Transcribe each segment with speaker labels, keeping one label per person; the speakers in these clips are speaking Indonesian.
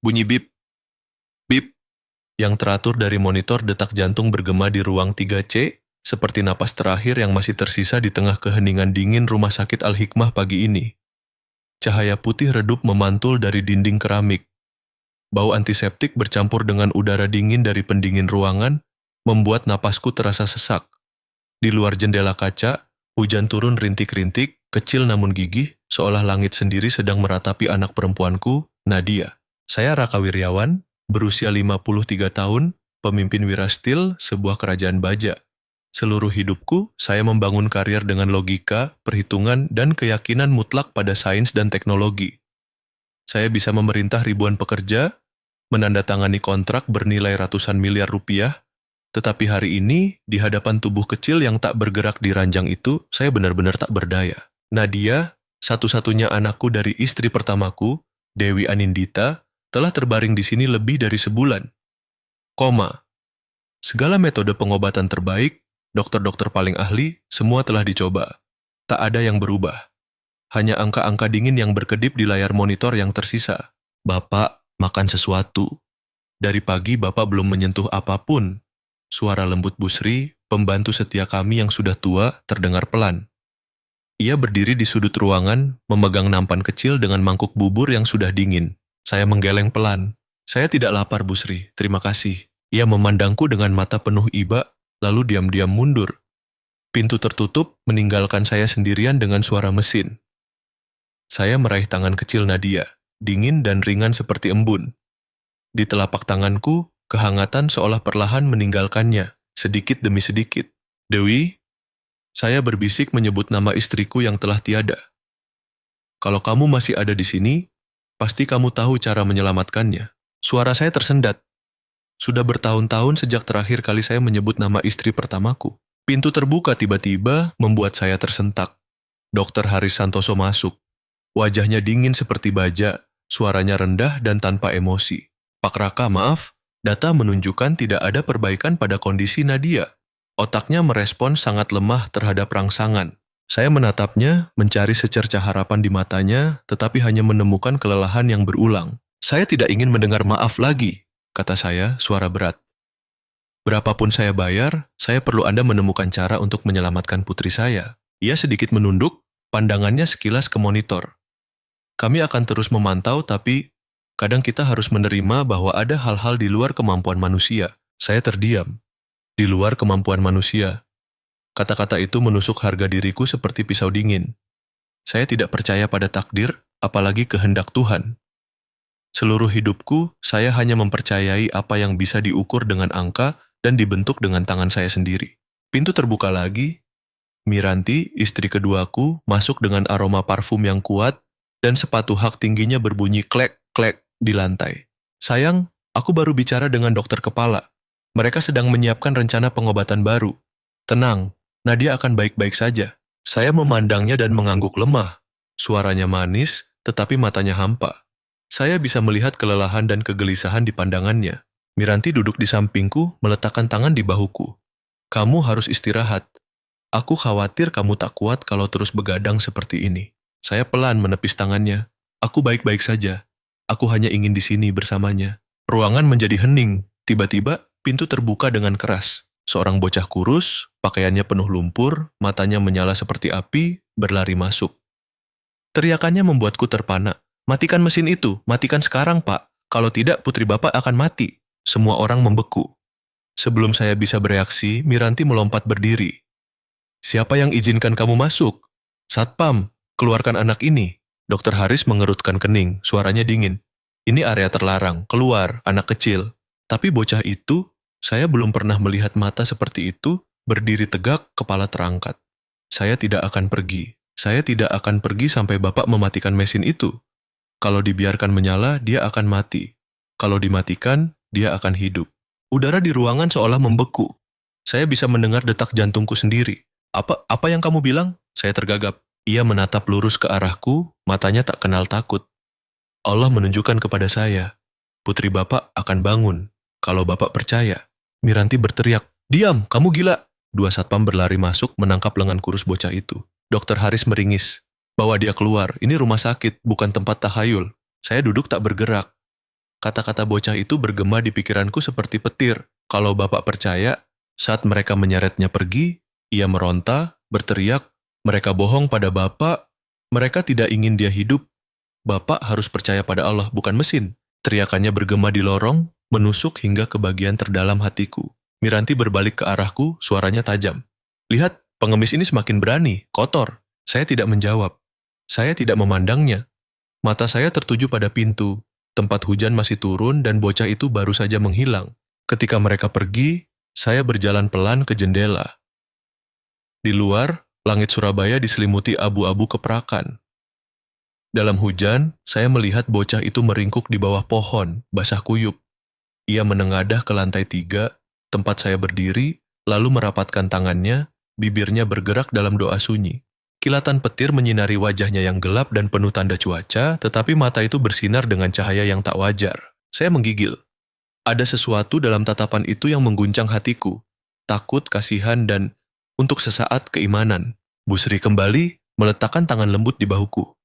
Speaker 1: Bunyi bip, bip, yang teratur dari monitor detak jantung bergema di ruang 3C, seperti napas terakhir yang masih tersisa di tengah keheningan dingin Rumah Sakit Al-Hikmah pagi ini. Cahaya putih redup memantul dari dinding keramik. Bau antiseptik bercampur dengan udara dingin dari pendingin ruangan, membuat napasku terasa sesak. Di luar jendela kaca, hujan turun rintik-rintik, kecil namun gigih, seolah langit sendiri sedang meratapi anak perempuanku, Nadia. Saya Raka Wiryawan, berusia 53 tahun, pemimpin Wirastil, sebuah kerajaan baja. Seluruh hidupku, saya membangun karier dengan logika, perhitungan, dan keyakinan mutlak pada sains dan teknologi. Saya bisa memerintah ribuan pekerja, menandatangani kontrak bernilai ratusan miliar rupiah, tetapi hari ini, di hadapan tubuh kecil yang tak bergerak di ranjang itu, saya benar-benar tak berdaya. Nadia, satu-satunya anakku dari istri pertamaku, Dewi Anindita, telah terbaring di sini lebih dari sebulan. Segala metode pengobatan terbaik, dokter-dokter paling ahli, semua telah dicoba. Tak ada yang berubah. Hanya angka-angka dingin yang berkedip di layar monitor yang tersisa. Bapak, makan sesuatu. Dari pagi Bapak belum menyentuh apapun. Suara lembut Busri, pembantu setia kami yang sudah tua, terdengar pelan. Ia berdiri di sudut ruangan, memegang nampan kecil dengan mangkuk bubur yang sudah dingin. Saya menggeleng pelan. Saya tidak lapar, Busri, terima kasih. Ia memandangku dengan mata penuh iba, lalu diam-diam mundur. Pintu tertutup, meninggalkan saya sendirian dengan suara mesin. Saya meraih tangan kecil Nadia, dingin dan ringan seperti embun. Di telapak tanganku, kehangatan seolah perlahan meninggalkannya, sedikit demi sedikit. Dewi, saya berbisik menyebut nama istriku yang telah tiada. Kalau kamu masih ada di sini, pasti kamu tahu cara menyelamatkannya. Suara saya tersendat. Sudah bertahun-tahun sejak terakhir kali saya menyebut nama istri pertamaku. Pintu terbuka tiba-tiba membuat saya tersentak. Dr. Haris Santoso masuk. Wajahnya dingin seperti baja, suaranya rendah dan tanpa emosi. Pak Raka, maaf, data menunjukkan tidak ada perbaikan pada kondisi Nadia. Otaknya merespon sangat lemah terhadap rangsangan. Saya menatapnya, mencari secercah harapan di matanya, tetapi hanya menemukan kelelahan yang berulang. Saya tidak ingin mendengar maaf lagi, kata saya, suara berat. Berapapun saya bayar, saya perlu Anda menemukan cara untuk menyelamatkan putri saya. Ia sedikit menunduk, pandangannya sekilas ke monitor. Kami akan terus memantau, tapi kadang kita harus menerima bahwa ada hal-hal di luar kemampuan manusia. Saya terdiam. Di luar kemampuan manusia. Kata-kata itu menusuk harga diriku seperti pisau dingin. Saya tidak percaya pada takdir, apalagi kehendak Tuhan. Seluruh hidupku, saya hanya mempercayai apa yang bisa diukur dengan angka dan dibentuk dengan tangan saya sendiri. Pintu terbuka lagi. Miranti, istri keduaku, masuk dengan aroma parfum yang kuat, dan sepatu hak tingginya berbunyi klek-klek di lantai. Sayang, aku baru bicara dengan dokter kepala. Mereka sedang menyiapkan rencana pengobatan baru. Tenang, Nadia akan baik-baik saja. Saya memandangnya dan mengangguk lemah. Suaranya manis, tetapi matanya hampa. Saya bisa melihat kelelahan dan kegelisahan di pandangannya. Miranti duduk di sampingku, meletakkan tangan di bahuku. Kamu harus istirahat. Aku khawatir kamu tak kuat kalau terus begadang seperti ini. Saya pelan menepis tangannya. Aku baik-baik saja. Aku hanya ingin di sini bersamanya. Ruangan menjadi hening. Tiba-tiba, pintu terbuka dengan keras. Seorang bocah kurus, pakaiannya penuh lumpur, matanya menyala seperti api, berlari masuk. Teriakannya membuatku terpana. Matikan mesin itu, matikan sekarang, Pak. Kalau tidak, putri Bapak akan mati. Semua orang membeku. Sebelum saya bisa bereaksi, Miranti melompat berdiri. Siapa yang izinkan kamu masuk? Satpam. Keluarkan anak ini. Dokter Haris mengerutkan kening, suaranya dingin. Ini area terlarang, keluar, anak kecil. Tapi bocah itu, saya belum pernah melihat mata seperti itu, berdiri tegak, kepala terangkat. Saya tidak akan pergi. Saya tidak akan pergi sampai Bapak mematikan mesin itu. Kalau dibiarkan menyala, dia akan mati. Kalau dimatikan, dia akan hidup. Udara di ruangan seolah membeku. Saya bisa mendengar detak jantungku sendiri. Apa yang kamu bilang? Saya tergagap. Ia menatap lurus ke arahku, matanya tak kenal takut. Allah menunjukkan kepada saya, putri Bapak akan bangun, kalau Bapak percaya. Miranti berteriak, diam, kamu gila. Dua satpam berlari masuk menangkap lengan kurus bocah itu. Dokter Haris meringis, bawa dia keluar, ini rumah sakit, bukan tempat tahayul. Saya duduk tak bergerak. Kata-kata bocah itu bergema di pikiranku seperti petir. Kalau Bapak percaya, saat mereka menyeretnya pergi, ia meronta, berteriak, mereka bohong pada Bapak, mereka tidak ingin dia hidup. Bapak harus percaya pada Allah, bukan mesin. Teriakannya bergema di lorong, menusuk hingga ke bagian terdalam hatiku. Miranti berbalik ke arahku, suaranya tajam. Lihat, pengemis ini semakin berani, kotor. Saya tidak menjawab. Saya tidak memandangnya. Mata saya tertuju pada pintu. Tempat hujan masih turun dan bocah itu baru saja menghilang. Ketika mereka pergi, saya berjalan pelan ke jendela. Di luar, langit Surabaya diselimuti abu-abu keprakan. Dalam hujan, saya melihat bocah itu meringkuk di bawah pohon, basah kuyup. Ia menengadah ke lantai 3, tempat saya berdiri, lalu merapatkan tangannya, bibirnya bergerak dalam doa sunyi. Kilatan petir menyinari wajahnya yang gelap dan penuh tanda cuaca, tetapi mata itu bersinar dengan cahaya yang tak wajar. Saya menggigil. Ada sesuatu dalam tatapan itu yang mengguncang hatiku. Takut, kasihan, dan untuk sesaat keimanan. Bu Sri kembali, meletakkan tangan lembut di bahuku.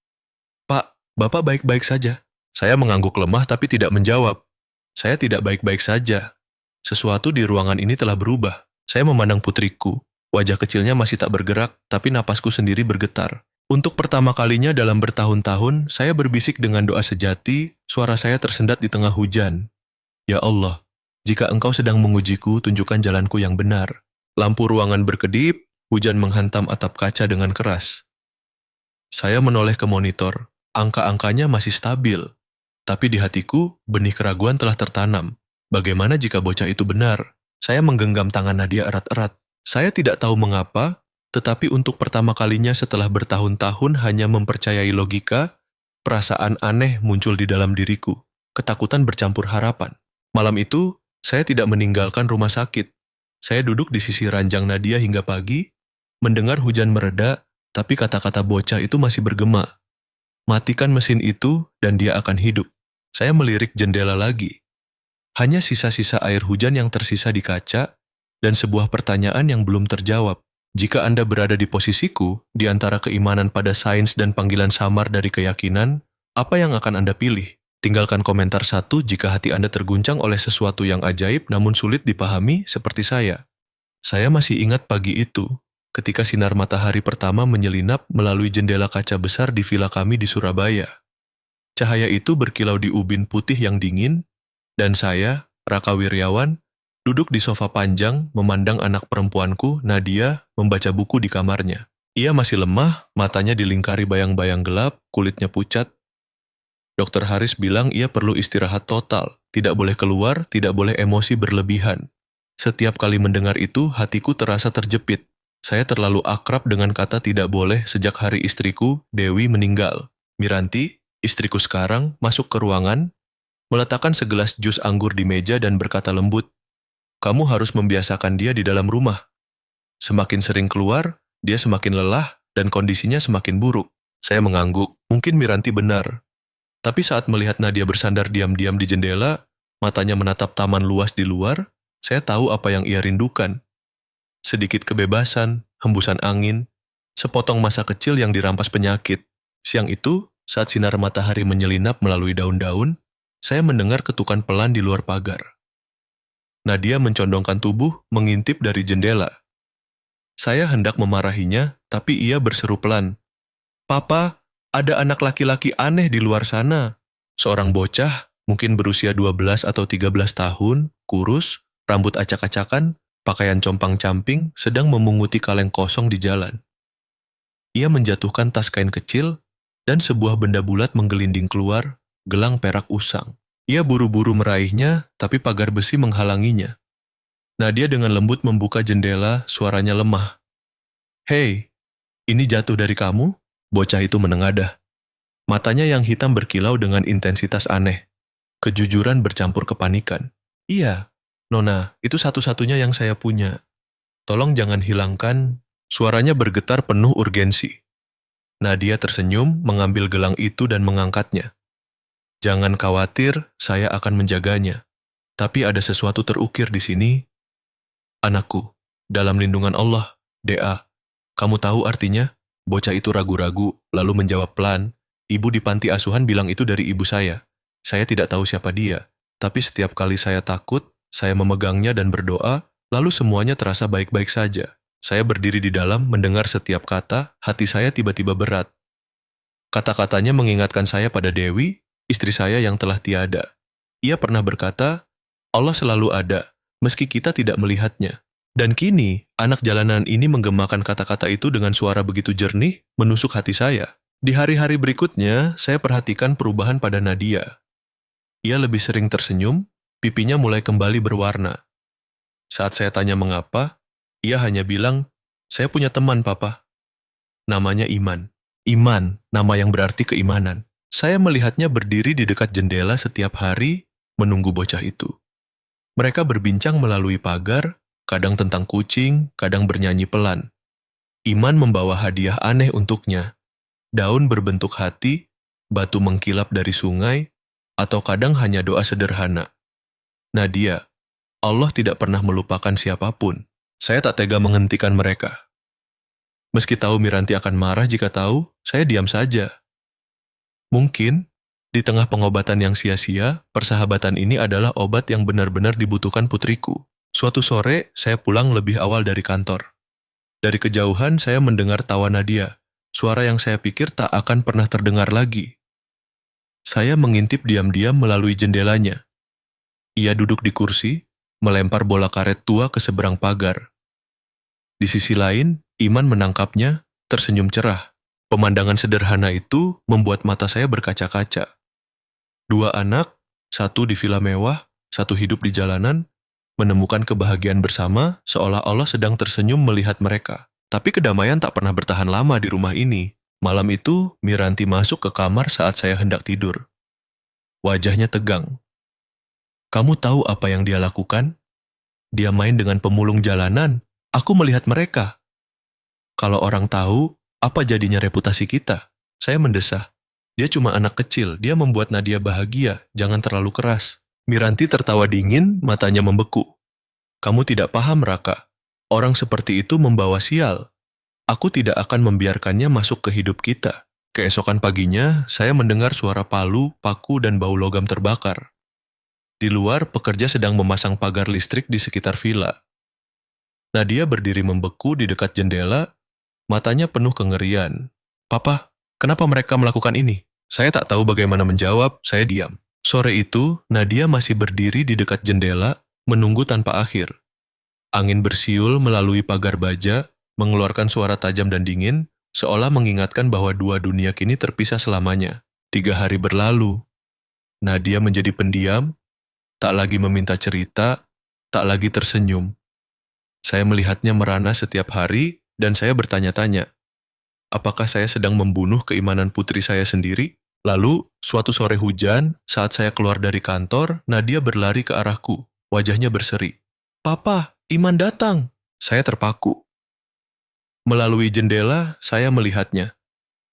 Speaker 1: Pak, Bapak baik-baik saja. Saya mengangguk lemah tapi tidak menjawab. Saya tidak baik-baik saja. Sesuatu di ruangan ini telah berubah. Saya memandang putriku. Wajah kecilnya masih tak bergerak, tapi napasku sendiri bergetar. Untuk pertama kalinya dalam bertahun-tahun, saya berbisik dengan doa sejati, suara saya tersendat di tengah hujan. Ya Allah, jika Engkau sedang mengujiku, tunjukkan jalanku yang benar. Lampu ruangan berkedip, hujan menghantam atap kaca dengan keras. Saya menoleh ke monitor. Angka-angkanya masih stabil. Tapi di hatiku, benih keraguan telah tertanam. Bagaimana jika bocah itu benar? Saya menggenggam tangan Nadia erat-erat. Saya tidak tahu mengapa, tetapi untuk pertama kalinya setelah bertahun-tahun hanya mempercayai logika, perasaan aneh muncul di dalam diriku. Ketakutan bercampur harapan. Malam itu, saya tidak meninggalkan rumah sakit. Saya duduk di sisi ranjang Nadia hingga pagi, mendengar hujan mereda, tapi kata-kata bocah itu masih bergema. Matikan mesin itu dan dia akan hidup. Saya melirik jendela lagi. Hanya sisa-sisa air hujan yang tersisa di kaca dan sebuah pertanyaan yang belum terjawab. Jika Anda berada di posisiku, di antara keimanan pada sains dan panggilan samar dari keyakinan, apa yang akan Anda pilih? Tinggalkan komentar 1 jika hati Anda terguncang oleh sesuatu yang ajaib namun sulit dipahami seperti saya. Saya masih ingat pagi itu, ketika sinar matahari pertama menyelinap melalui jendela kaca besar di vila kami di Surabaya. Cahaya itu berkilau di ubin putih yang dingin, dan saya, Raka Wiryawan, duduk di sofa panjang memandang anak perempuanku, Nadia, membaca buku di kamarnya. Ia masih lemah, matanya dilingkari bayang-bayang gelap, kulitnya pucat. Dokter Haris bilang ia perlu istirahat total, tidak boleh keluar, tidak boleh emosi berlebihan. Setiap kali mendengar itu, hatiku terasa terjepit. Saya terlalu akrab dengan kata tidak boleh sejak hari istriku, Dewi, meninggal. Miranti, istriku sekarang, masuk ke ruangan, meletakkan segelas jus anggur di meja dan berkata lembut, "Kamu harus membiasakan dia di dalam rumah. Semakin sering keluar, dia semakin lelah dan kondisinya semakin buruk." Saya mengangguk, mungkin Miranti benar. Tapi saat melihat Nadia bersandar diam-diam di jendela, matanya menatap taman luas di luar, saya tahu apa yang ia rindukan. Sedikit kebebasan, hembusan angin, sepotong masa kecil yang dirampas penyakit. Siang itu, saat sinar matahari menyelinap melalui daun-daun, saya mendengar ketukan pelan di luar pagar. Nadia mencondongkan tubuh, mengintip dari jendela. Saya hendak memarahinya, tapi ia berseru pelan. "Papa, ada anak laki-laki aneh di luar sana." Seorang bocah, mungkin berusia 12 atau 13 tahun, kurus, rambut acak-acakan, pakaian compang-camping, sedang memunguti kaleng kosong di jalan. Ia menjatuhkan tas kain kecil, dan sebuah benda bulat menggelinding keluar, gelang perak usang. Ia buru-buru meraihnya, tapi pagar besi menghalanginya. Nadia dengan lembut membuka jendela, suaranya lemah. "Hei, ini jatuh dari kamu?" Bocah itu menengadah. Matanya yang hitam berkilau dengan intensitas aneh. Kejujuran bercampur kepanikan. "Iya, Nona, itu satu-satunya yang saya punya. Tolong jangan hilangkan." Suaranya bergetar penuh urgensi. Nadia tersenyum, mengambil gelang itu dan mengangkatnya. "Jangan khawatir, saya akan menjaganya. Tapi ada sesuatu terukir di sini. Anakku, dalam lindungan Allah, DA. Kamu tahu artinya?" Bocah itu ragu-ragu, lalu menjawab pelan, "Ibu di panti asuhan bilang itu dari ibu saya. Saya tidak tahu siapa dia." Tapi setiap kali saya takut, saya memegangnya dan berdoa, lalu semuanya terasa baik-baik saja. Saya berdiri di dalam, mendengar setiap kata, hati saya tiba-tiba berat. Kata-katanya mengingatkan saya pada Dewi, istri saya yang telah tiada. Ia pernah berkata, Allah selalu ada, meski kita tidak melihatnya. Dan kini, anak jalanan ini menggemakan kata-kata itu dengan suara begitu jernih, menusuk hati saya. Di hari-hari berikutnya, saya perhatikan perubahan pada Nadia. Ia lebih sering tersenyum, pipinya mulai kembali berwarna. Saat saya tanya mengapa, ia hanya bilang, saya punya teman, Papa. Namanya Iman. Iman, nama yang berarti keimanan. Saya melihatnya berdiri di dekat jendela setiap hari, menunggu bocah itu. Mereka berbincang melalui pagar, kadang tentang kucing, kadang bernyanyi pelan. Iman membawa hadiah aneh untuknya. Daun berbentuk hati, batu mengkilap dari sungai, atau kadang hanya doa sederhana. Nadia, Allah tidak pernah melupakan siapapun. Saya tak tega menghentikan mereka. Meski tahu Miranti akan marah jika tahu, saya diam saja. Mungkin, di tengah pengobatan yang sia-sia, persahabatan ini adalah obat yang benar-benar dibutuhkan putriku. Suatu sore, saya pulang lebih awal dari kantor. Dari kejauhan, saya mendengar tawa Nadia, suara yang saya pikir tak akan pernah terdengar lagi. Saya mengintip diam-diam melalui jendelanya. Ia duduk di kursi, melempar bola karet tua ke seberang pagar. Di sisi lain, Iman menangkapnya, tersenyum cerah. Pemandangan sederhana itu membuat mata saya berkaca-kaca. Dua anak, satu di villa mewah, satu hidup di jalanan, menemukan kebahagiaan bersama seolah Allah sedang tersenyum melihat mereka. Tapi kedamaian tak pernah bertahan lama di rumah ini. Malam itu, Miranti masuk ke kamar saat saya hendak tidur. Wajahnya tegang. Kamu tahu apa yang dia lakukan? Dia main dengan pemulung jalanan. Aku melihat mereka. Kalau orang tahu, apa jadinya reputasi kita? Saya mendesah. Dia cuma anak kecil, dia membuat Nadia bahagia, jangan terlalu keras. Miranti tertawa dingin, matanya membeku. Kamu tidak paham, Raka. Orang seperti itu membawa sial. Aku tidak akan membiarkannya masuk ke hidup kita. Keesokan paginya, saya mendengar suara palu, paku, dan bau logam terbakar. Di luar, pekerja sedang memasang pagar listrik di sekitar villa. Nadia berdiri membeku di dekat jendela, matanya penuh kengerian. Papa, kenapa mereka melakukan ini? Saya tak tahu bagaimana menjawab, saya diam. Sore itu, Nadia masih berdiri di dekat jendela, menunggu tanpa akhir. Angin bersiul melalui pagar baja, mengeluarkan suara tajam dan dingin, seolah mengingatkan bahwa dua dunia kini terpisah selamanya. 3 hari berlalu. Nadia menjadi pendiam, tak lagi meminta cerita, tak lagi tersenyum. Saya melihatnya merana setiap hari, dan saya bertanya-tanya, apakah saya sedang membunuh keimanan putri saya sendiri? Lalu, suatu sore hujan, saat saya keluar dari kantor, Nadia berlari ke arahku. Wajahnya berseri. Papa, Iman datang. Saya terpaku. Melalui jendela, saya melihatnya.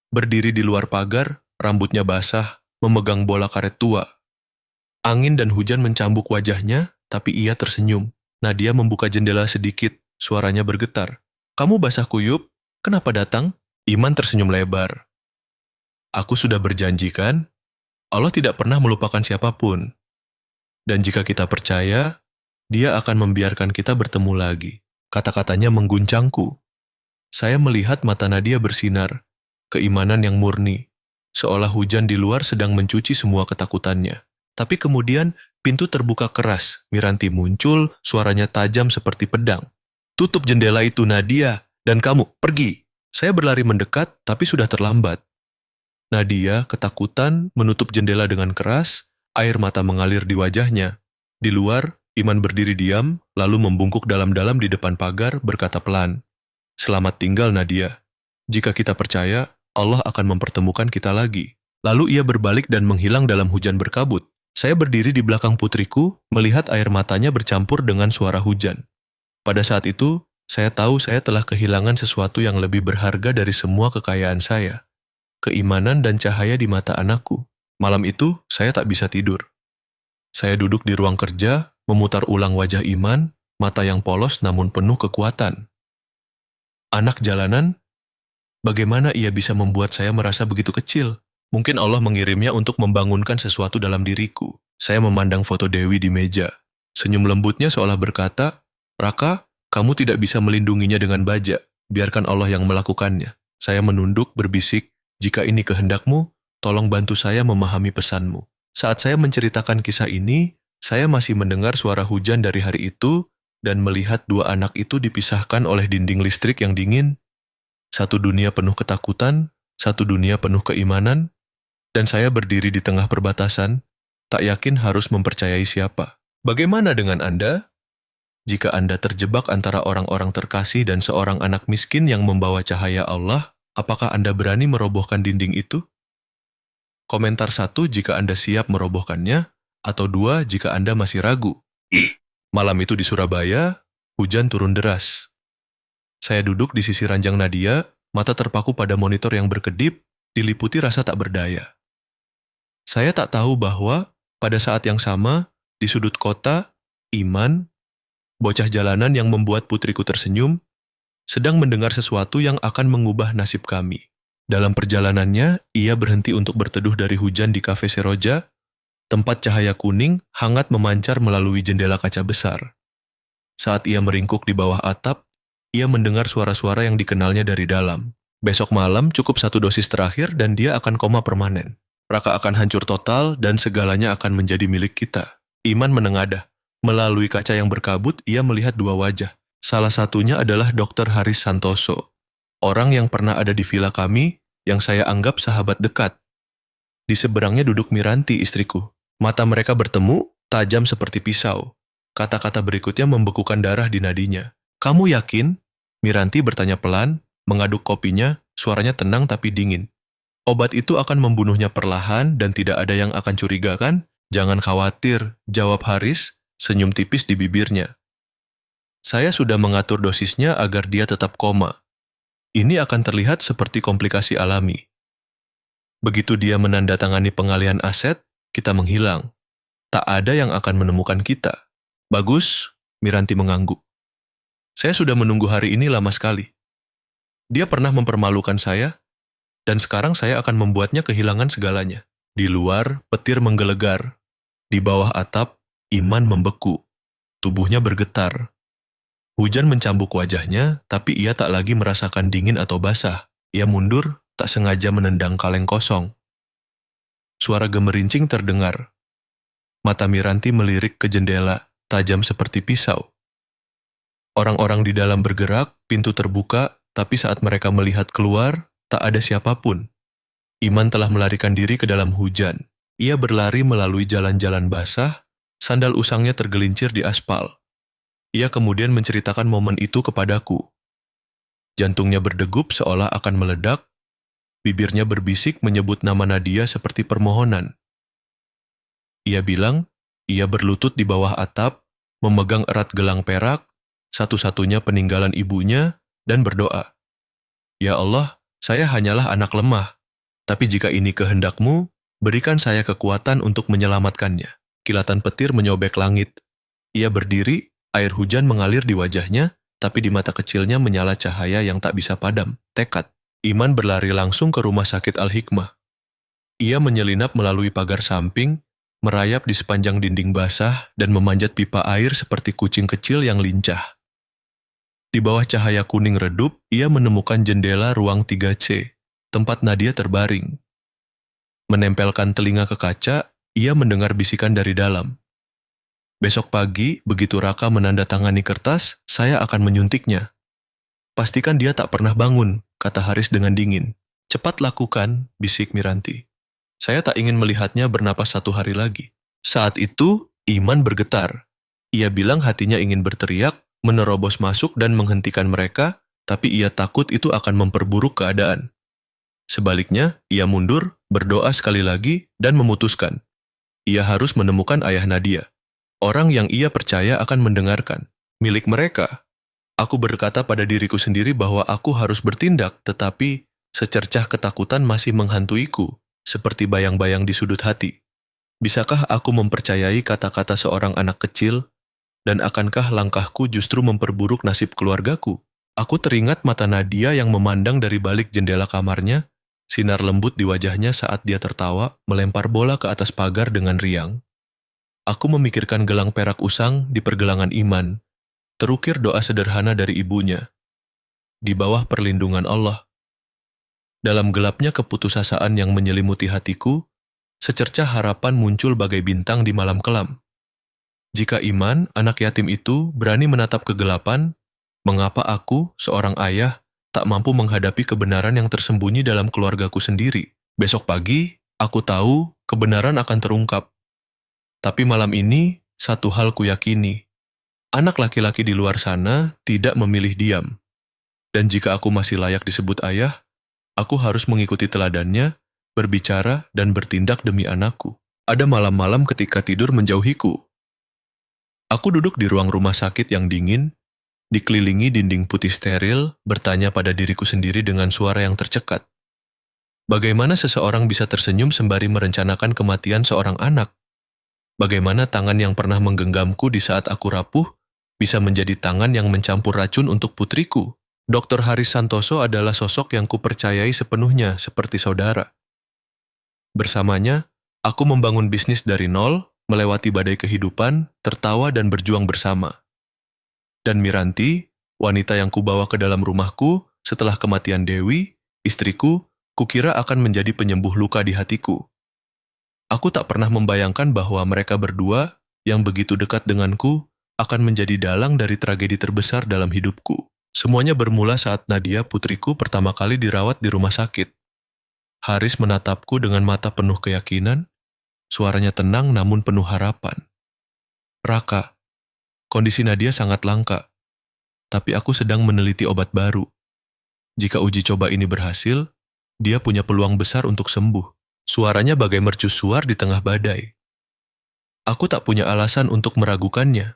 Speaker 1: Berdiri di luar pagar, rambutnya basah, memegang bola karet tua. Angin dan hujan mencambuk wajahnya, tapi ia tersenyum. Nadia membuka jendela sedikit, suaranya bergetar. Kamu basah kuyup, kenapa datang? Iman tersenyum lebar. Aku sudah berjanji kan? Allah tidak pernah melupakan siapapun. Dan jika kita percaya, Dia akan membiarkan kita bertemu lagi. Kata-katanya mengguncangku. Saya melihat mata Nadia bersinar, keimanan yang murni, seolah hujan di luar sedang mencuci semua ketakutannya. Tapi kemudian, pintu terbuka keras, Miranti muncul, suaranya tajam seperti pedang. Tutup jendela itu, Nadia, dan kamu, pergi. Saya berlari mendekat, tapi sudah terlambat. Nadia, ketakutan, menutup jendela dengan keras, air mata mengalir di wajahnya. Di luar, Iman berdiri diam, lalu membungkuk dalam-dalam di depan pagar, berkata pelan, Selamat tinggal, Nadia. Jika kita percaya, Allah akan mempertemukan kita lagi. Lalu ia berbalik dan menghilang dalam hujan berkabut. Saya berdiri di belakang putriku, melihat air matanya bercampur dengan suara hujan. Pada saat itu, saya tahu saya telah kehilangan sesuatu yang lebih berharga dari semua kekayaan saya. Keimanan dan cahaya di mata anakku. Malam itu, saya tak bisa tidur. Saya duduk di ruang kerja, memutar ulang wajah Iman, mata yang polos namun penuh kekuatan. Anak jalanan, bagaimana ia bisa membuat saya merasa begitu kecil? Mungkin Allah mengirimnya untuk membangunkan sesuatu dalam diriku. Saya memandang foto Dewi di meja. Senyum lembutnya seolah berkata, "Raka, kamu tidak bisa melindunginya dengan baja. Biarkan Allah yang melakukannya." Saya menunduk berbisik, "Jika ini kehendakmu, tolong bantu saya memahami pesanmu." Saat saya menceritakan kisah ini, saya masih mendengar suara hujan dari hari itu dan melihat dua anak itu dipisahkan oleh dinding listrik yang dingin. Satu dunia penuh ketakutan, satu dunia penuh keimanan, dan saya berdiri di tengah perbatasan, tak yakin harus mempercayai siapa. Bagaimana dengan Anda? Jika Anda terjebak antara orang-orang terkasih dan seorang anak miskin yang membawa cahaya Allah, apakah Anda berani merobohkan dinding itu? Komentar 1 jika Anda siap merobohkannya, atau 2 jika Anda masih ragu. Malam itu di Surabaya, hujan turun deras. Saya duduk di sisi ranjang Nadia, mata terpaku pada monitor yang berkedip, diliputi rasa tak berdaya. Saya tak tahu bahwa, pada saat yang sama, di sudut kota, Iman, bocah jalanan yang membuat putriku tersenyum, sedang mendengar sesuatu yang akan mengubah nasib kami. Dalam perjalanannya, ia berhenti untuk berteduh dari hujan di Cafe Seroja, tempat cahaya kuning hangat memancar melalui jendela kaca besar. Saat ia meringkuk di bawah atap, ia mendengar suara-suara yang dikenalnya dari dalam. Besok malam cukup 1 dosis terakhir dan dia akan koma permanen. Raka akan hancur total dan segalanya akan menjadi milik kita. Iman menengadah. Melalui kaca yang berkabut, ia melihat 2 wajah. Salah satunya adalah Dr. Haris Santoso, orang yang pernah ada di villa kami, yang saya anggap sahabat dekat. Di seberangnya duduk Miranti, istriku. Mata mereka bertemu, tajam seperti pisau. Kata-kata berikutnya membekukan darah di nadinya. "Kamu yakin?" Miranti bertanya pelan, mengaduk kopinya, suaranya tenang tapi dingin. "Obat itu akan membunuhnya perlahan dan tidak ada yang akan curiga kan?" "Jangan khawatir," jawab Haris, senyum tipis di bibirnya. "Saya sudah mengatur dosisnya agar dia tetap koma. Ini akan terlihat seperti komplikasi alami. Begitu dia menandatangani pengalihan aset, kita menghilang. Tak ada yang akan menemukan kita." "Bagus," Miranti mengangguk. "Saya sudah menunggu hari ini lama sekali. Dia pernah mempermalukan saya, dan sekarang saya akan membuatnya kehilangan segalanya." Di luar, petir menggelegar. Di bawah atap, Iman membeku. Tubuhnya bergetar. Hujan mencambuk wajahnya, tapi ia tak lagi merasakan dingin atau basah. Ia mundur, tak sengaja menendang kaleng kosong. Suara gemerincing terdengar. Mata Miranti melirik ke jendela, tajam seperti pisau. Orang-orang di dalam bergerak, pintu terbuka, tapi saat mereka melihat keluar, tak ada siapapun. Iman telah melarikan diri ke dalam hujan. Ia berlari melalui jalan-jalan basah, sandal usangnya tergelincir di aspal. Ia kemudian menceritakan momen itu kepadaku. Jantungnya berdegup seolah akan meledak, bibirnya berbisik menyebut nama Nadia seperti permohonan. Ia bilang, ia berlutut di bawah atap, memegang erat gelang perak, satu-satunya peninggalan ibunya, dan berdoa. "Ya Allah, saya hanyalah anak lemah. Tapi jika ini kehendakmu, berikan saya kekuatan untuk menyelamatkannya." Kilatan petir menyobek langit. Ia berdiri, air hujan mengalir di wajahnya, tapi di mata kecilnya menyala cahaya yang tak bisa padam. Tekad. Iman berlari langsung ke rumah sakit Al-Hikmah. Ia menyelinap melalui pagar samping, merayap di sepanjang dinding basah, dan memanjat pipa air seperti kucing kecil yang lincah. Di bawah cahaya kuning redup, ia menemukan jendela ruang 3C, tempat Nadia terbaring. Menempelkan telinga ke kaca, ia mendengar bisikan dari dalam. "Besok pagi, begitu Raka menandatangani kertas, saya akan menyuntiknya." "Pastikan dia tak pernah bangun," kata Haris dengan dingin. "Cepat lakukan," bisik Miranti. "Saya tak ingin melihatnya bernapas 1 hari lagi." Saat itu, Iman bergetar. Ia bilang hatinya ingin berteriak, menerobos masuk dan menghentikan mereka, tapi ia takut itu akan memperburuk keadaan. Sebaliknya, ia mundur, berdoa sekali lagi, dan memutuskan. Ia harus menemukan ayah Nadia. Orang yang ia percaya akan mendengarkan. Milik mereka. Aku berkata pada diriku sendiri bahwa aku harus bertindak, tetapi secercah ketakutan masih menghantuiku, seperti bayang-bayang di sudut hati. Bisakah aku mempercayai kata-kata seorang anak kecil, dan akankah langkahku justru memperburuk nasib keluargaku? Aku teringat mata Nadia yang memandang dari balik jendela kamarnya, sinar lembut di wajahnya saat dia tertawa, melempar bola ke atas pagar dengan riang. Aku memikirkan gelang perak usang di pergelangan iman, terukir doa sederhana dari ibunya, di bawah perlindungan Allah. Dalam gelapnya keputusasaan yang menyelimuti hatiku, secercah harapan muncul bagai bintang di malam kelam. Jika Iman, anak yatim itu, berani menatap kegelapan, mengapa aku, seorang ayah, tak mampu menghadapi kebenaran yang tersembunyi dalam keluargaku sendiri? Besok pagi, aku tahu kebenaran akan terungkap. Tapi malam ini, satu hal kuyakini. Anak laki-laki di luar sana tidak memilih diam. Dan jika aku masih layak disebut ayah, aku harus mengikuti teladannya, berbicara dan bertindak demi anakku. Ada malam-malam ketika tidur menjauhiku. Aku duduk di ruang rumah sakit yang dingin, dikelilingi dinding putih steril, bertanya pada diriku sendiri dengan suara yang tercekat. Bagaimana seseorang bisa tersenyum sembari merencanakan kematian seorang anak? Bagaimana tangan yang pernah menggenggamku di saat aku rapuh bisa menjadi tangan yang mencampur racun untuk putriku? Dr. Haris Santoso adalah sosok yang kupercayai sepenuhnya seperti saudara. Bersamanya, aku membangun bisnis dari nol, melewati badai kehidupan, tertawa dan berjuang bersama. Dan Miranti, wanita yang kubawa ke dalam rumahku setelah kematian Dewi, istriku, kukira akan menjadi penyembuh luka di hatiku. Aku tak pernah membayangkan bahwa mereka berdua, yang begitu dekat denganku, akan menjadi dalang dari tragedi terbesar dalam hidupku. Semuanya bermula saat Nadia, putriku, pertama kali dirawat di rumah sakit. Haris menatapku dengan mata penuh keyakinan, suaranya tenang namun penuh harapan. Raka, kondisi Nadia sangat langka, tapi aku sedang meneliti obat baru. Jika uji coba ini berhasil, dia punya peluang besar untuk sembuh. Suaranya bagai mercusuar di tengah badai. Aku tak punya alasan untuk meragukannya.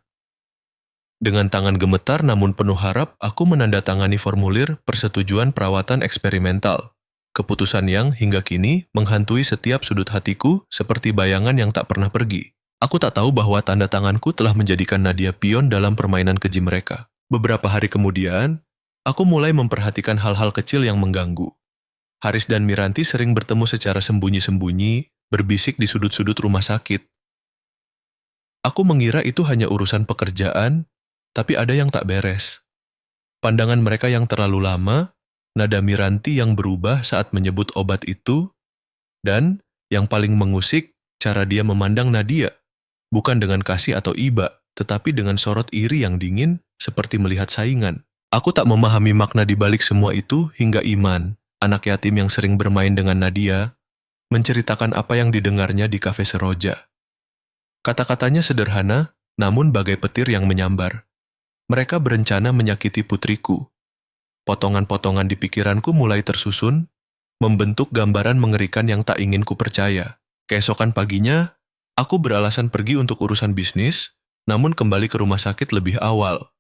Speaker 1: Dengan tangan gemetar namun penuh harap, aku menandatangani formulir persetujuan perawatan eksperimental. Keputusan yang hingga kini menghantui setiap sudut hatiku seperti bayangan yang tak pernah pergi. Aku tak tahu bahwa tanda tanganku telah menjadikan Nadia pion dalam permainan keji mereka. Beberapa hari kemudian, aku mulai memperhatikan hal-hal kecil yang mengganggu. Haris dan Miranti sering bertemu secara sembunyi-sembunyi, berbisik di sudut-sudut rumah sakit. Aku mengira itu hanya urusan pekerjaan, tapi ada yang tak beres. Pandangan mereka yang terlalu lama, nada Miranti yang berubah saat menyebut obat itu, dan, yang paling mengusik, cara dia memandang Nadia. Bukan dengan kasih atau iba, tetapi dengan sorot iri yang dingin, seperti melihat saingan. Aku tak memahami makna di balik semua itu hingga Iman, anak yatim yang sering bermain dengan Nadia, menceritakan apa yang didengarnya di kafe Seroja. Kata-katanya sederhana, namun bagai petir yang menyambar. Mereka berencana menyakiti putriku. Potongan-potongan di pikiranku mulai tersusun, membentuk gambaran mengerikan yang tak ingin ku percaya. Keesokan paginya, aku beralasan pergi untuk urusan bisnis, namun kembali ke rumah sakit lebih awal.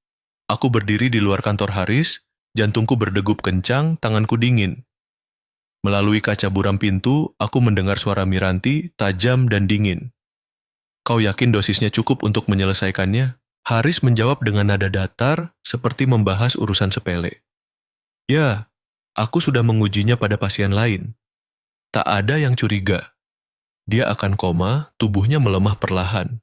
Speaker 1: Aku berdiri di luar kantor Haris, jantungku berdegup kencang, tanganku dingin. Melalui kaca buram pintu, aku mendengar suara Miranti, tajam dan dingin. Kau yakin dosisnya cukup untuk menyelesaikannya? Haris menjawab dengan nada datar, seperti membahas urusan sepele. Ya, aku sudah mengujinya pada pasien lain. Tak ada yang curiga. Dia akan koma, tubuhnya melemah perlahan.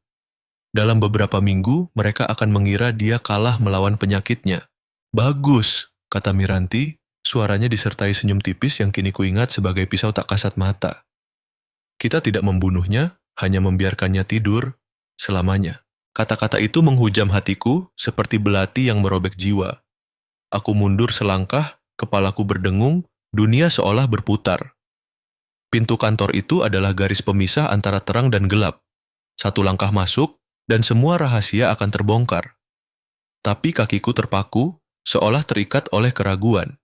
Speaker 1: Dalam beberapa minggu, mereka akan mengira dia kalah melawan penyakitnya. Bagus, kata Miranti, suaranya disertai senyum tipis yang kini kuingat sebagai pisau tak kasat mata. Kita tidak membunuhnya, hanya membiarkannya tidur selamanya. Kata-kata itu menghujam hatiku seperti belati yang merobek jiwa. Aku mundur selangkah, kepalaku berdengung, dunia seolah berputar. Pintu kantor itu adalah garis pemisah antara terang dan gelap. Satu langkah masuk, dan semua rahasia akan terbongkar. Tapi kakiku terpaku, seolah terikat oleh keraguan.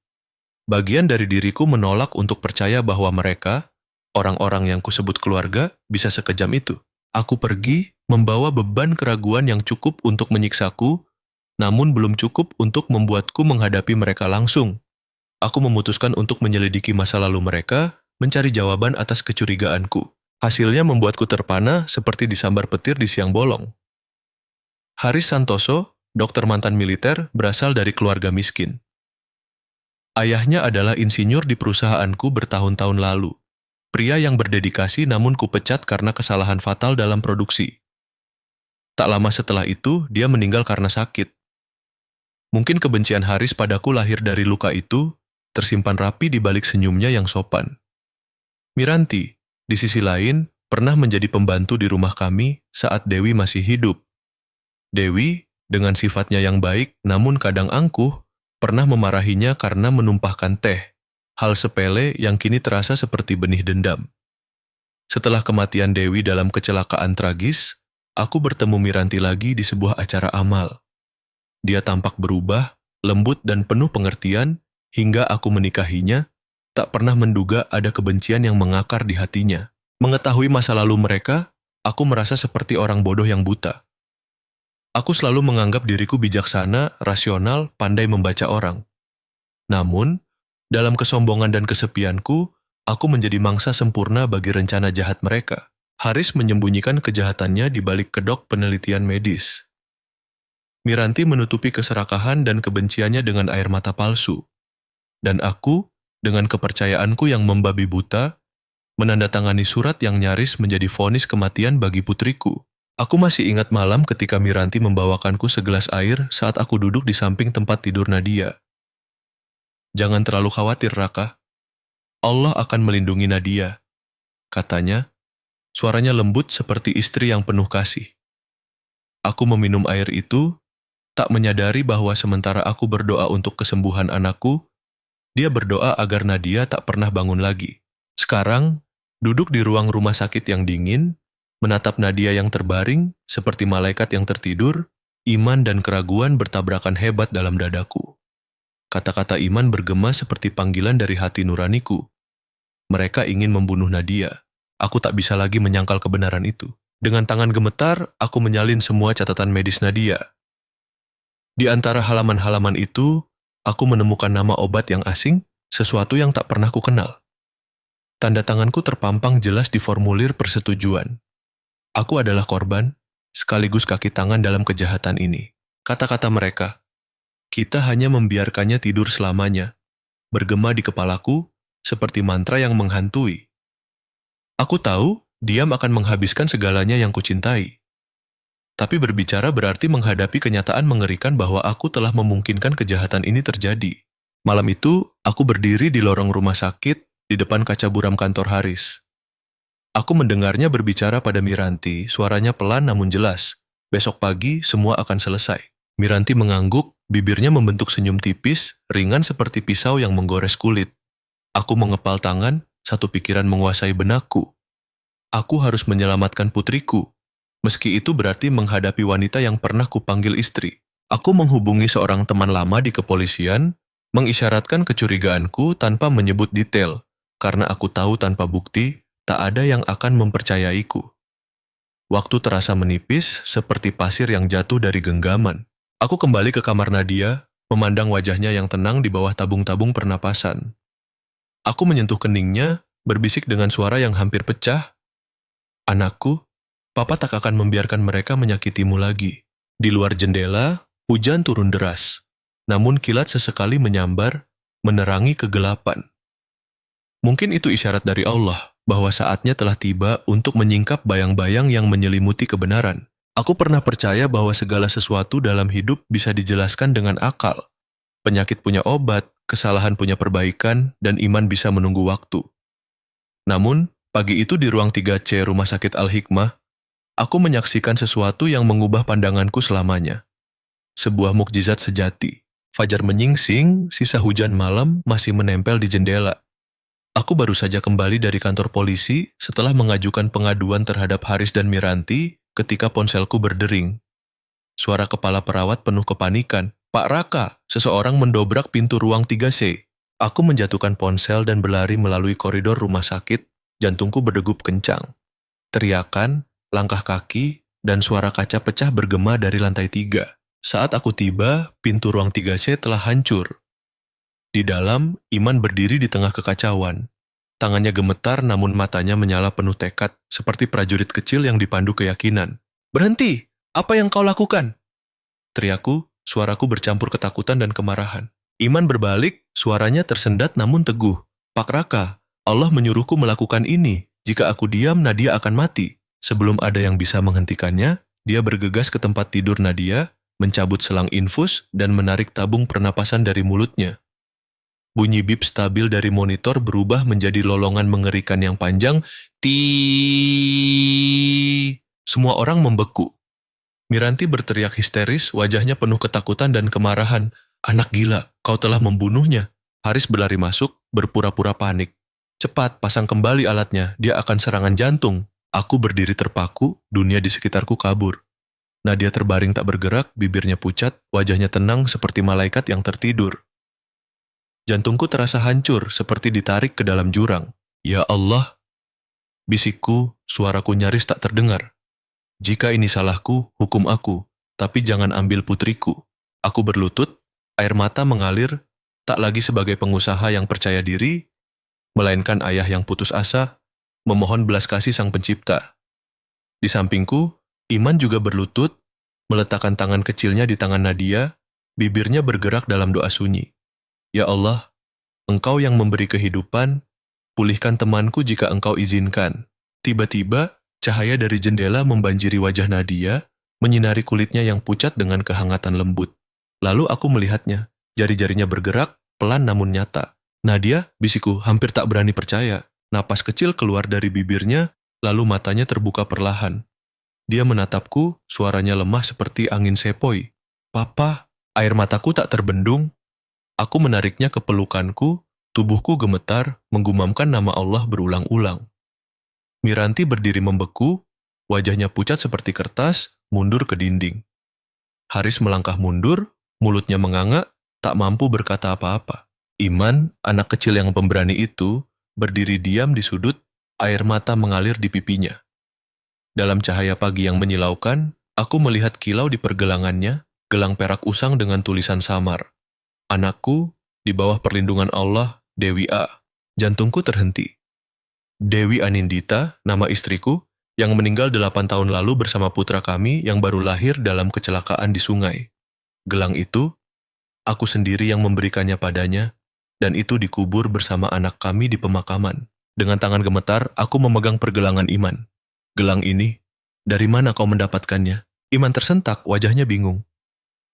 Speaker 1: Bagian dari diriku menolak untuk percaya bahwa mereka, orang-orang yang kusebut keluarga, bisa sekejam itu. Aku pergi, membawa beban keraguan yang cukup untuk menyiksaku, namun belum cukup untuk membuatku menghadapi mereka langsung. Aku memutuskan untuk menyelidiki masa lalu mereka, mencari jawaban atas kecurigaanku. Hasilnya membuatku terpana seperti disambar petir di siang bolong. Haris Santoso, dokter mantan militer, berasal dari keluarga miskin. Ayahnya adalah insinyur di perusahaanku bertahun-tahun lalu. Pria yang berdedikasi namun kupecat karena kesalahan fatal dalam produksi. Tak lama setelah itu, dia meninggal karena sakit. Mungkin kebencian Haris padaku lahir dari luka itu, tersimpan rapi di balik senyumnya yang sopan. Miranti, di sisi lain, pernah menjadi pembantu di rumah kami saat Dewi masih hidup. Dewi, dengan sifatnya yang baik namun kadang angkuh, pernah memarahinya karena menumpahkan teh, hal sepele yang kini terasa seperti benih dendam. Setelah kematian Dewi dalam kecelakaan tragis, aku bertemu Miranti lagi di sebuah acara amal. Dia tampak berubah, lembut dan penuh pengertian, hingga aku menikahinya, tak pernah menduga ada kebencian yang mengakar di hatinya. Mengetahui masa lalu mereka, aku merasa seperti orang bodoh yang buta. Aku selalu menganggap diriku bijaksana, rasional, pandai membaca orang. Namun, dalam kesombongan dan kesepianku, aku menjadi mangsa sempurna bagi rencana jahat mereka. Haris menyembunyikan kejahatannya di balik kedok penelitian medis. Miranti menutupi keserakahan dan kebenciannya dengan air mata palsu. Dan aku, dengan kepercayaanku yang membabi buta, menandatangani surat yang nyaris menjadi vonis kematian bagi putriku. Aku masih ingat malam ketika Miranti membawakanku segelas air saat aku duduk di samping tempat tidur Nadia. Jangan terlalu khawatir, Raka. Allah akan melindungi Nadia, katanya. Suaranya lembut seperti istri yang penuh kasih. Aku meminum air itu, tak menyadari bahwa sementara aku berdoa untuk kesembuhan anakku, dia berdoa agar Nadia tak pernah bangun lagi. Sekarang, duduk di ruang rumah sakit yang dingin, menatap Nadia yang terbaring, seperti malaikat yang tertidur, iman dan keraguan bertabrakan hebat dalam dadaku. Kata-kata iman bergema seperti panggilan dari hati nuraniku. Mereka ingin membunuh Nadia. Aku tak bisa lagi menyangkal kebenaran itu. Dengan tangan gemetar, aku menyalin semua catatan medis Nadia. Di antara halaman-halaman itu, aku menemukan nama obat yang asing, sesuatu yang tak pernah ku kenal. Tanda tanganku terpampang jelas di formulir persetujuan. Aku adalah korban, sekaligus kaki tangan dalam kejahatan ini. Kata-kata mereka, kita hanya membiarkannya tidur selamanya, bergema di kepalaku seperti mantra yang menghantui. Aku tahu, diam akan menghabiskan segalanya yang kucintai. Tapi berbicara berarti menghadapi kenyataan mengerikan bahwa aku telah memungkinkan kejahatan ini terjadi. Malam itu, aku berdiri di lorong rumah sakit di depan kaca buram kantor Haris. Aku mendengarnya berbicara pada Miranti, suaranya pelan namun jelas. Besok pagi, semua akan selesai. Miranti mengangguk, bibirnya membentuk senyum tipis, ringan seperti pisau yang menggores kulit. Aku mengepal tangan, satu pikiran menguasai benakku. Aku harus menyelamatkan putriku. Meski itu berarti menghadapi wanita yang pernah kupanggil istri. Aku menghubungi seorang teman lama di kepolisian, mengisyaratkan kecurigaanku tanpa menyebut detail, karena aku tahu tanpa bukti, tak ada yang akan mempercayaiku. Waktu terasa menipis seperti pasir yang jatuh dari genggaman. Aku kembali ke kamar Nadia, memandang wajahnya yang tenang di bawah tabung-tabung pernapasan. Aku menyentuh keningnya, berbisik dengan suara yang hampir pecah. Anakku, Papa tak akan membiarkan mereka menyakitimu lagi. Di luar jendela, hujan turun deras. Namun kilat sesekali menyambar, menerangi kegelapan. Mungkin itu isyarat dari Allah, bahwa saatnya telah tiba untuk menyingkap bayang-bayang yang menyelimuti kebenaran. Aku pernah percaya bahwa segala sesuatu dalam hidup bisa dijelaskan dengan akal. Penyakit punya obat, kesalahan punya perbaikan, dan iman bisa menunggu waktu. Namun, pagi itu di ruang 3C Rumah Sakit Al-Hikmah, aku menyaksikan sesuatu yang mengubah pandanganku selamanya. Sebuah mukjizat sejati. Fajar menyingsing, sisa hujan malam masih menempel di jendela. Aku baru saja kembali dari kantor polisi setelah mengajukan pengaduan terhadap Haris dan Miranti ketika ponselku berdering. Suara kepala perawat penuh kepanikan. Pak Raka, seseorang mendobrak pintu ruang 3C. Aku menjatuhkan ponsel dan berlari melalui koridor rumah sakit, jantungku berdegup kencang. Teriakan, langkah kaki, dan suara kaca pecah bergema dari lantai 3. Saat aku tiba, pintu ruang 3C telah hancur. Di dalam, Iman berdiri di tengah kekacauan. Tangannya gemetar namun matanya menyala penuh tekad, seperti prajurit kecil yang dipandu keyakinan. "Berhenti! Apa yang kau lakukan?" Teriakku, suaraku bercampur ketakutan dan kemarahan. Iman berbalik, suaranya tersendat namun teguh. "Pak Raka, Allah menyuruhku melakukan ini. Jika aku diam, Nadia akan mati. Sebelum ada yang bisa menghentikannya, Dia bergegas ke tempat tidur Nadia, mencabut selang infus, dan menarik tabung pernapasan dari mulutnya. Bunyi bip stabil dari monitor berubah menjadi lolongan mengerikan yang panjang. Ti. Semua orang membeku. Miranti berteriak histeris, wajahnya penuh ketakutan dan kemarahan. Anak gila, kau telah membunuhnya. Haris berlari masuk, berpura-pura panik. Cepat, pasang kembali alatnya, dia akan serangan jantung. Aku berdiri terpaku, dunia di sekitarku kabur. Nadia terbaring tak bergerak, bibirnya pucat, wajahnya tenang seperti malaikat yang tertidur. Jantungku terasa hancur, seperti ditarik ke dalam jurang. Ya Allah! Bisikku, suaraku nyaris tak terdengar. Jika ini salahku, hukum aku, tapi jangan ambil putriku. Aku berlutut, air mata mengalir, tak lagi sebagai pengusaha yang percaya diri, melainkan ayah yang putus asa, memohon belas kasih Sang Pencipta. Di sampingku, Iman juga berlutut, meletakkan tangan kecilnya di tangan Nadia, bibirnya bergerak dalam doa sunyi. Ya Allah, Engkau yang memberi kehidupan, pulihkan temanku jika Engkau izinkan. Tiba-tiba, cahaya dari jendela membanjiri wajah Nadia, menyinari kulitnya yang pucat dengan kehangatan lembut. Lalu aku melihatnya, jari-jarinya bergerak, pelan namun nyata. Nadia, bisikku, hampir tak berani percaya. Napas kecil keluar dari bibirnya, lalu matanya terbuka perlahan. Dia menatapku, suaranya lemah seperti angin sepoi. Papa, air mataku tak terbendung. Aku menariknya ke pelukanku, tubuhku gemetar, menggumamkan nama Allah berulang-ulang. Miranti berdiri membeku, wajahnya pucat seperti kertas, mundur ke dinding. Haris melangkah mundur, mulutnya menganga, tak mampu berkata apa-apa. Iman, anak kecil yang pemberani itu, berdiri diam di sudut, air mata mengalir di pipinya. Dalam cahaya pagi yang menyilaukan, aku melihat kilau di pergelangannya, gelang perak usang dengan tulisan samar. Anakku, di bawah perlindungan Allah, Dewi A. Jantungku terhenti. Dewi Anindita, nama istriku, yang meninggal 8 tahun lalu bersama putra kami yang baru lahir dalam kecelakaan di sungai. Gelang itu, aku sendiri yang memberikannya padanya, dan itu dikubur bersama anak kami di pemakaman. Dengan tangan gemetar, aku memegang pergelangan Iman. Gelang ini, dari mana kau mendapatkannya? Iman tersentak, wajahnya bingung.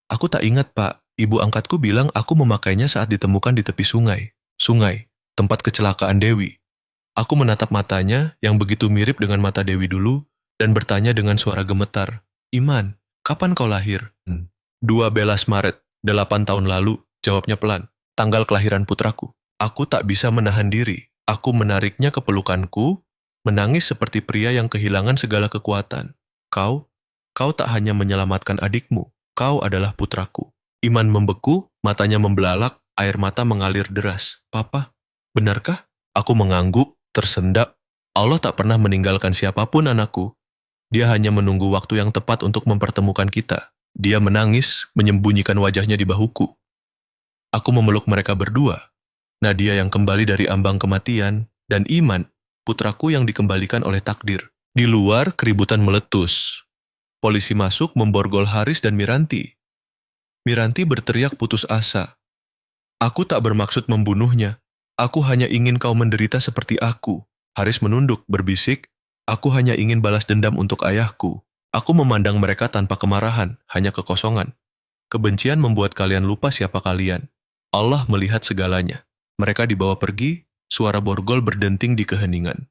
Speaker 1: Aku tak ingat, Pak. Ibu angkatku bilang aku memakainya saat ditemukan di tepi sungai. Sungai, tempat kecelakaan Dewi. Aku menatap matanya yang begitu mirip dengan mata Dewi dulu dan bertanya dengan suara gemetar. Iman, kapan kau lahir? 12 Maret, 8 tahun lalu, jawabnya pelan. Tanggal kelahiran putraku. Aku tak bisa menahan diri. Aku menariknya ke pelukanku, menangis seperti pria yang kehilangan segala kekuatan. Kau tak hanya menyelamatkan adikmu, kau adalah putraku. Iman membeku, matanya membelalak, air mata mengalir deras. Papa, benarkah? Aku mengangguk, tersendak. Allah tak pernah meninggalkan siapapun anakku. Dia hanya menunggu waktu yang tepat untuk mempertemukan kita. Dia menangis, menyembunyikan wajahnya di bahuku. Aku memeluk mereka berdua. Nadia yang kembali dari ambang kematian, dan Iman, putraku yang dikembalikan oleh takdir. Di luar, keributan meletus. Polisi masuk memborgol Haris dan Miranti. Miranti berteriak putus asa. Aku tak bermaksud membunuhnya. Aku hanya ingin kau menderita seperti aku. Haris menunduk, berbisik. Aku hanya ingin balas dendam untuk ayahku. Aku memandang mereka tanpa kemarahan, hanya kekosongan. Kebencian membuat kalian lupa siapa kalian. Allah melihat segalanya. Mereka dibawa pergi, suara borgol berdenting di keheningan.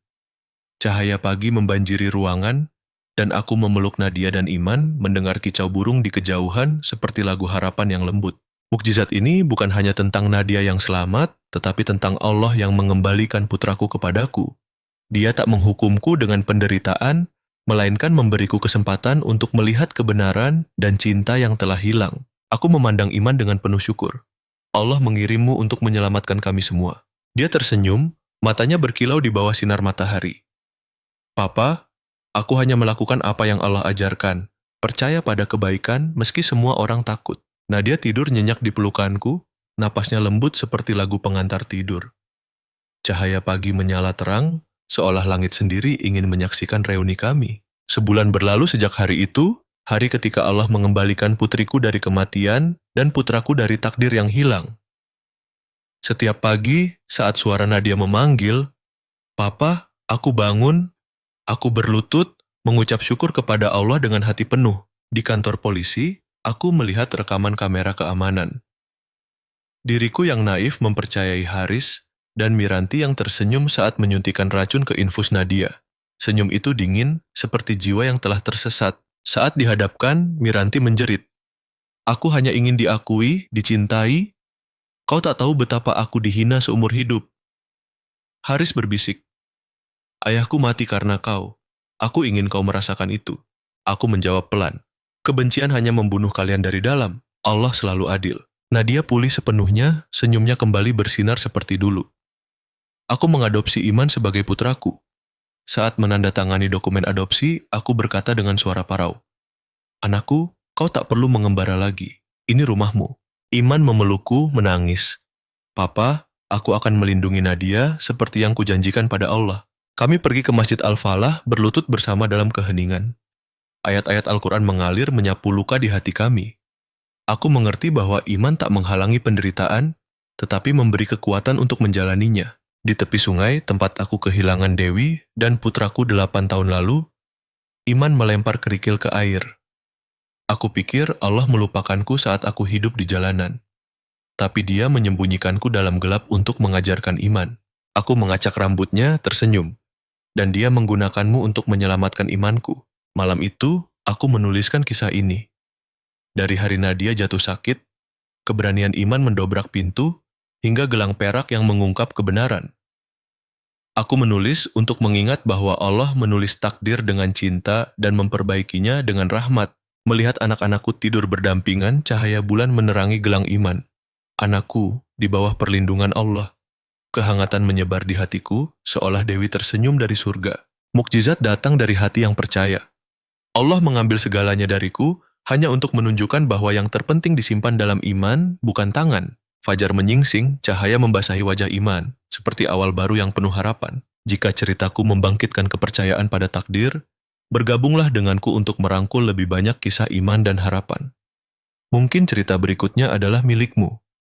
Speaker 1: Cahaya pagi membanjiri ruangan, dan aku memeluk Nadia dan Iman mendengar kicau burung di kejauhan seperti lagu harapan yang lembut. Mukjizat ini bukan hanya tentang Nadia yang selamat, tetapi tentang Allah yang mengembalikan putraku kepadaku. Dia tak menghukumku dengan penderitaan, melainkan memberiku kesempatan untuk melihat kebenaran dan cinta yang telah hilang. Aku memandang Iman dengan penuh syukur. Allah mengirimmu untuk menyelamatkan kami semua. Dia tersenyum, matanya berkilau di bawah sinar matahari. Papa, aku hanya melakukan apa yang Allah ajarkan. Percaya pada kebaikan meski semua orang takut. Nadia tidur nyenyak di pelukanku, napasnya lembut seperti lagu pengantar tidur. Cahaya pagi menyala terang, seolah langit sendiri ingin menyaksikan reuni kami. Sebulan berlalu sejak hari itu, hari ketika Allah mengembalikan putriku dari kematian dan putraku dari takdir yang hilang. Setiap pagi, saat suara Nadia memanggil, Papa, aku bangun, aku berlutut, Mengucap syukur kepada Allah dengan hati penuh. Di kantor polisi, aku melihat rekaman kamera keamanan. Diriku yang naif mempercayai Haris dan Miranti yang tersenyum saat menyuntikkan racun ke infus Nadia. Senyum itu dingin, seperti jiwa yang telah tersesat. Saat dihadapkan, Miranti menjerit. Aku hanya ingin diakui, dicintai. Kau tak tahu betapa aku dihina seumur hidup. Haris berbisik. Ayahku mati karena kau. Aku ingin kau merasakan itu. Aku menjawab pelan. Kebencian hanya membunuh kalian dari dalam. Allah selalu adil. Nadia pulih sepenuhnya, senyumnya kembali bersinar seperti dulu. Aku mengadopsi Iman sebagai putraku. Saat menandatangani dokumen adopsi, aku berkata dengan suara parau. Anakku, kau tak perlu mengembara lagi. Ini rumahmu. Iman memelukku, menangis. Papa, aku akan melindungi Nadia seperti yang kujanjikan pada Allah. Kami pergi ke Masjid Al-Falah berlutut bersama dalam keheningan. Ayat-ayat Al-Quran mengalir menyapu luka di hati kami. Aku mengerti bahwa iman tak menghalangi penderitaan, tetapi memberi kekuatan untuk menjalaninya. Di tepi sungai, tempat aku kehilangan Dewi dan putraku 8 tahun lalu, Iman melempar kerikil ke air. Aku pikir Allah melupakanku saat aku hidup di jalanan. Tapi dia menyembunyikanku dalam gelap untuk mengajarkan iman. Aku mengacak rambutnya, tersenyum. Dan dia menggunakanmu untuk menyelamatkan imanku. Malam itu, aku menuliskan kisah ini. Dari hari Nadia jatuh sakit, keberanian Iman mendobrak pintu, hingga gelang perak yang mengungkap kebenaran. Aku menulis untuk mengingat bahwa Allah menulis takdir dengan cinta dan memperbaikinya dengan rahmat. Melihat anak-anakku tidur berdampingan, cahaya bulan menerangi gelang iman. Anakku, di bawah perlindungan Allah. Kehangatan menyebar di hatiku, seolah Dewi tersenyum dari surga. Mukjizat datang dari hati yang percaya. Allah mengambil segalanya dariku, hanya untuk menunjukkan bahwa yang terpenting disimpan dalam iman, bukan tangan. Fajar menyingsing, cahaya membasahi wajah Iman, seperti awal baru yang penuh harapan. Jika ceritaku membangkitkan kepercayaan pada takdir, bergabunglah denganku untuk merangkul lebih banyak kisah iman dan harapan. Mungkin cerita berikutnya adalah milikmu.